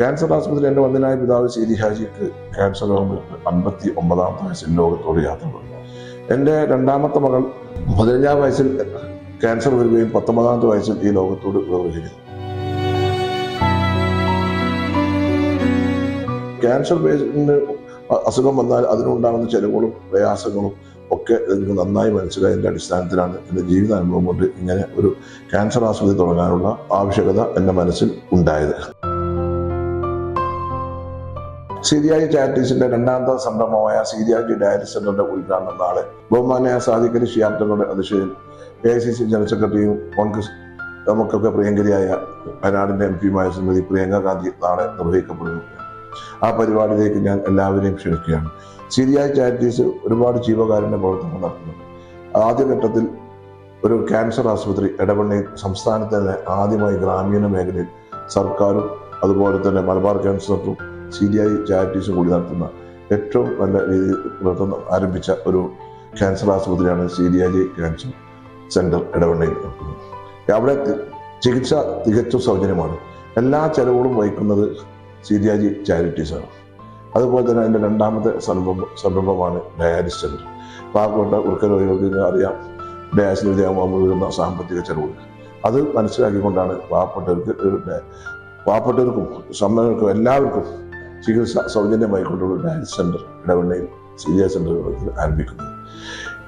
Cancer ആശുപത്രി എൻ്റെ വന്ദനായ പിതാവ് സീതി ഹാജിക്ക് ക്യാൻസർ രോഗം 59-ാമത്തെ വയസ്സിൽ ലോകത്തോട് യാത്ര പോയി. എൻ്റെ രണ്ടാമത്തെ മകൾ 15-ാം വയസ്സിൽ ക്യാൻസർ വരികയും 19-ാമത്തെ വയസ്സിൽ ഈ ലോകത്തോട് വേർപിരിഞ്ഞു. ക്യാൻസർ പേഷ്യന്റിന് അസുഖം വന്നാൽ അതിനുണ്ടാകുന്ന ചെലവുകളും പ്രയാസങ്ങളും ഒക്കെ എനിക്ക് നന്നായി മനസ്സിലായതിൻ്റെ അടിസ്ഥാനത്തിലാണ് എൻ്റെ ജീവിതാനുഭവം കൊണ്ട് ഇങ്ങനെ ഒരു ക്യാൻസർ ആശുപത്രി തുടങ്ങാനുള്ള ആവശ്യകത എൻ്റെ മനസ്സിൽ ഉണ്ടായത്. സീതിയാജി ചാരിറ്റീസിന്റെ രണ്ടാമത്തെ സംരംഭമായ സീതിയാജി ഡയാലിസിസ് സെന്ററിന്റെ ഉദ്ഘാടനം നാളെ ബഹുമാന്യ സാദിഖലി ശിഹാബ് തങ്ങളുടെ അധ്യക്ഷതയിൽ AICC ജനറൽ സെക്രട്ടറിയും കോൺഗ്രസ് നമുക്കൊക്കെ പ്രിയങ്കരിയായ വയനാടിന്റെ MP-യുമായ ശ്രീമതി പ്രിയങ്ക ഗാന്ധി നാളെ നിർവഹിക്കപ്പെടുന്നു. ആ പരിപാടിയിലേക്ക് ഞാൻ എല്ലാവരെയും ക്ഷണിക്കുകയാണ്. സീതിയാജി ചാരിറ്റീസ് ഒരുപാട് ജീവകാരുണ്യ പ്രവർത്തനങ്ങൾ നടത്തുന്നുണ്ട്. ആദ്യഘട്ടത്തിൽ ഒരു ക്യാൻസർ ആശുപത്രി എടവണ്ണയിൽ സംസ്ഥാനത്ത് തന്നെ ആദ്യമായി ഗ്രാമീണ മേഖലയിൽ സർക്കാരും അതുപോലെ തന്നെ മലബാർ ക്യാൻസർ സെന്ററും സീതിയാജി ചാരിറ്റീസും കൂടി നടത്തുന്ന ഏറ്റവും നല്ല രീതിയിൽ പ്രവർത്തനം ആരംഭിച്ച ഒരു ക്യാൻസർ ആശുപത്രിയാണ് സീതിയാജി ക്യാൻസർ സെന്റർ എടവണ്ണയിൽ. അവിടെ ചികിത്സ തികച്ചും സൗജന്യമാണ്. എല്ലാ ചെലവുകളും വഹിക്കുന്നത് സീതിയാജി ചാരിറ്റീസാണ്. അതുപോലെ തന്നെ അതിൻ്റെ രണ്ടാമത്തെ സംരംഭമാണ് ഡയാലിസിസ് സെന്റർ. പാവപ്പെട്ട വൃക്കരോഗികൾക്ക് അറിയാം ഡയാലിസിന് വിധേയമാകുമ്പോൾ വരുന്ന സാമ്പത്തിക ചെലവുകൾ. അത് മനസ്സിലാക്കിക്കൊണ്ടാണ് പാവപ്പെട്ടവർക്കും സമ്പന്നർക്കും എല്ലാവർക്കും ചികിത്സ സൗജന്യമായിക്കൊണ്ടുള്ള ഡയാലിസിസ് സെന്റർ ഇടവണ്ണയിൽ സീതിയാജി സെന്ററുകൾ ആരംഭിക്കുന്നത്.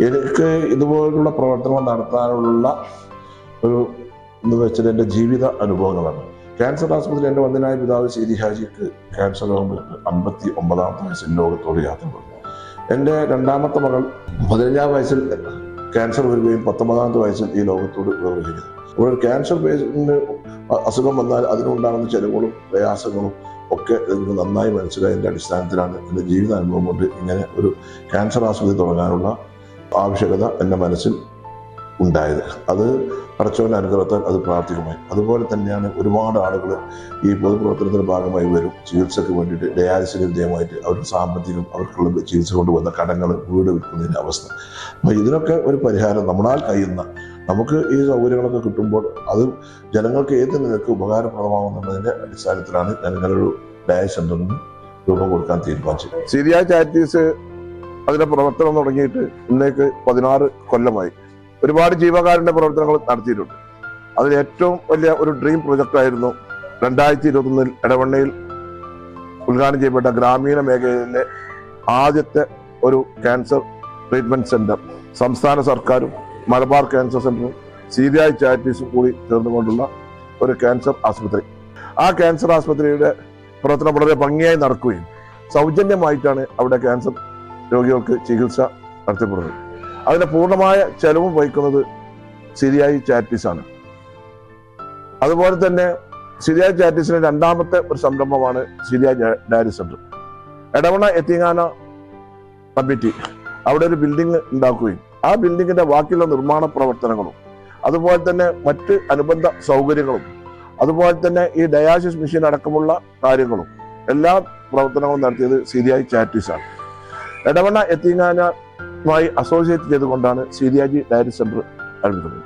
എനിക്ക് ഇതുപോലുള്ള പ്രവർത്തനങ്ങൾ നടത്താനുള്ള ഒരു എന്ന് വെച്ചാൽ എൻ്റെ ജീവിത അനുഭവങ്ങളാണ്. ക്യാൻസർ ആശുപത്രി എൻ്റെ വന്ദനായ പിതാവ് സീതി ഹാജിക്ക് ക്യാൻസർ രോഗം 59-ാമത്തെ വയസ്സിൽ ലോകത്തോട് യാത്ര പോയി. എൻ്റെ രണ്ടാമത്തെ മകൾ 15-ാം വയസ്സിൽ ക്യാൻസർ വരികയും 19-ാമത്തെ വയസ്സിൽ ഈ ലോകത്തോട് വേർപിരിഞ്ഞു. ഒരു ക്യാൻസർ പേഷ്യന്റിന് അസുഖം വന്നാൽ അതിനുണ്ടാകുന്ന ചെലവുകളും പ്രയാസങ്ങളും ഒക്കെ എനിക്ക് നന്നായി മനസ്സിലായതിൻ്റെ അടിസ്ഥാനത്തിലാണ് എൻ്റെ ജീവിതാനുഭവം കൊണ്ട് ഇങ്ങനെ ഒരു ക്യാൻസർ ആശുപത്രി തുടങ്ങാനുള്ള ആവശ്യകത എൻ്റെ മനസ്സിൽ ഉണ്ടായത്. അത് പടച്ചവൻ്റെ അനുഗ്രഹത്താൽ അത് പ്രാവർത്തികമായി. അതുപോലെ തന്നെയാണ് ഒരുപാട് ആളുകൾ ഈ പൊതുപ്രവർത്തനത്തിൻ്റെ ഭാഗമായി വരും ചികിത്സയ്ക്ക് വേണ്ടിയിട്ട് ഡയാലിസിന് വിധേയമായിട്ട് അവരുടെ സാമ്പത്തികം അവർക്കുള്ള ചികിത്സ കൊണ്ടുവന്ന കടങ്ങൾ വീട് വിൽക്കുന്നതിൻ്റെ അവസ്ഥ. അപ്പോൾ ഇതിനൊക്കെ ഒരു പരിഹാരം നമ്മളാൽ കഴിയുന്ന നമുക്ക് ഈ സൗകര്യങ്ങളൊക്കെ കിട്ടുമ്പോൾ അത് ജനങ്ങൾക്ക് ഏത് നിലയ്ക്ക് ഉപകാരപ്രദമാകുന്നതിൻ്റെ അടിസ്ഥാനത്തിലാണ് ഞാൻ ഇങ്ങനൊരു ഡയാലിസിസ് സെന്ററിന് രൂപം കൊടുക്കാൻ തീരുമാനിച്ചത്. സീതിയാജി ചാരിറ്റീസ് അതിൻ്റെ പ്രവർത്തനം തുടങ്ങിയിട്ട് ഇന്നേക്ക് 16 കൊല്ലമായി. ഒരുപാട് ജീവകാരുണ്യ പ്രവർത്തനങ്ങൾ നടത്തിയിട്ടുണ്ട്. അതിൽ ഏറ്റവും വലിയ ഒരു ഡ്രീം പ്രൊജക്റ്റ് ആയിരുന്നു 2021 എടവണ്ണയിൽ ഉദ്ഘാടനം ചെയ്യപ്പെട്ട ഗ്രാമീണ മേഖലയിലെ ആദ്യത്തെ ഒരു ക്യാൻസർ ട്രീറ്റ്മെന്റ് സെന്റർ. സംസ്ഥാന സർക്കാരും മലബാർ ക്യാൻസർ സെന്ററും സീതിയാജി ചാരിറ്റീസും കൂടി ചേർന്നുകൊണ്ടുള്ള ഒരു ക്യാൻസർ ആശുപത്രി. ആ ക്യാൻസർ ആശുപത്രിയുടെ പ്രവർത്തനം വളരെ ഭംഗിയായി നടക്കുകയും സൗജന്യമായിട്ടാണ് അവിടെ ക്യാൻസർ രോഗികൾക്ക് ചികിത്സ നടത്തപ്പെടുന്നത്. അതിന്റെ പൂർണ്ണമായ ചെലവും വഹിക്കുന്നത് സീതിയാജി ചാരിറ്റീസാണ്. അതുപോലെ തന്നെ സീതിയാജി ചാരിറ്റീസിന്റെ രണ്ടാമത്തെ ഒരു സംരംഭമാണ് സീതിയാജി ഡയാലിസിസ് സെന്റർ. എടവണ്ണ എത്തിങ്ങാന കമ്മിറ്റി അവിടെ ഒരു ബിൽഡിംഗ് ഉണ്ടാക്കുകയും ആ ബിൽഡിങ്ങിന്റെ ബാക്കിയുള്ള നിർമ്മാണ പ്രവർത്തനങ്ങളും അതുപോലെ തന്നെ മറ്റ് അനുബന്ധ സൗകര്യങ്ങളും അതുപോലെ തന്നെ ഈ ഡയാലിസിസ് മെഷീൻ അടക്കമുള്ള കാര്യങ്ങളും എല്ലാ പ്രവർത്തനങ്ങളും നടത്തിയത് സീതിയാജി ചാരിറ്റീസാണ്. എടവണ്ണ എത്തിങ്ങാനുമായി അസോസിയേറ്റ് ചെയ്തുകൊണ്ടാണ് സീതിയാജി ഡയാലിസിസ് സെന്റർ ആരംഭിക്കുന്നത്.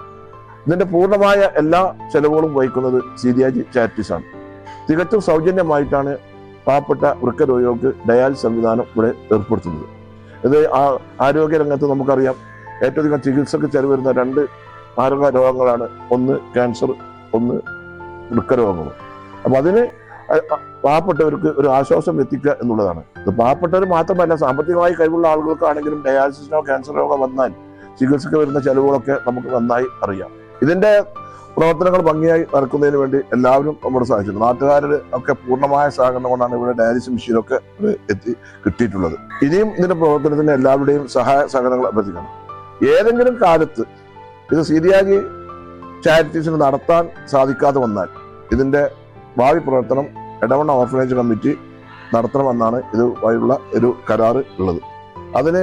ഇതിന്റെ പൂർണ്ണമായ എല്ലാ ചെലവുകളും വഹിക്കുന്നത് സീതിയാജി ചാരിറ്റീസാണ്. തികച്ചും സൗജന്യമായിട്ടാണ് പാവപ്പെട്ട വൃക്ക രോഗികൾക്ക് ഡയാലിസിസ് സംവിധാനം ഇവിടെ ഏർപ്പെടുത്തുന്നത്. ഇത് ആരോഗ്യ രംഗത്ത് നമുക്കറിയാം ഏറ്റവും അധികം ചികിത്സക്ക് ചെലവ് വരുന്ന 2 മാരക രോഗങ്ങളാണ്. ഒന്ന് ക്യാൻസർ, ഒന്ന് വൃക്ക രോഗങ്ങളും. അപ്പൊ അതിന് പാവപ്പെട്ടവർക്ക് ഒരു ആശ്വാസം എത്തിക്കുക എന്നുള്ളതാണ്. ഇത് പാവപ്പെട്ടവർ മാത്രമല്ല, സാമ്പത്തികമായി കഴിവുള്ള ആളുകൾക്കാണെങ്കിലും ഡയാലിസിസിനോ ക്യാൻസർ രോഗം വന്നാൽ ചികിത്സക്ക് വരുന്ന ചെലവുകളൊക്കെ നമുക്ക് നന്നായി അറിയാം. ഇതിന്റെ പ്രവർത്തനങ്ങൾ ഭംഗിയായി നടക്കുന്നതിന് വേണ്ടി എല്ലാവരും നമ്മുടെ സഹായിച്ചിട്ടുണ്ട്. നാട്ടുകാരുടെ ഒക്കെ പൂർണ്ണമായ സഹകരണം കൊണ്ടാണ് ഇവിടെ ഡയാലിസിസ് മെഷീനൊക്കെ എത്തി കിട്ടിയിട്ടുള്ളത്. ഇനിയും ഇതിന്റെ പ്രവർത്തനത്തിന് എല്ലാവരുടെയും സഹായ സഹകരണങ്ങൾ അഭ്യർത്ഥിക്കണം. ഏതെങ്കിലും കാലത്ത് ഇത് സീതിയാജി ചാരിറ്റീസിന് നടത്താൻ സാധിക്കാതെ വന്നാൽ ഇതിന്റെ ഭാവി പ്രവർത്തനം എടവണ്ണ ഓർഫനേജ് കമ്മിറ്റി നടത്തണമെന്നാണ് ഇതുമായുള്ള ഒരു കരാറ് ഉള്ളത്. അതിന്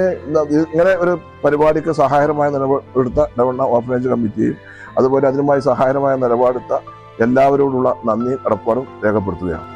ഇങ്ങനെ ഒരു പരിപാടിക്ക് സഹായകരമായ നിലപാടെടുത്ത എടവണ്ണ ഓർഫനേജ് കമ്മിറ്റിയും അതുപോലെ അതിനുമായി സഹായകരമായ നിലപാടെടുത്ത എല്ലാവരോടുള്ള നന്ദിയും കടപ്പാടും രേഖപ്പെടുത്തുകയാണ്.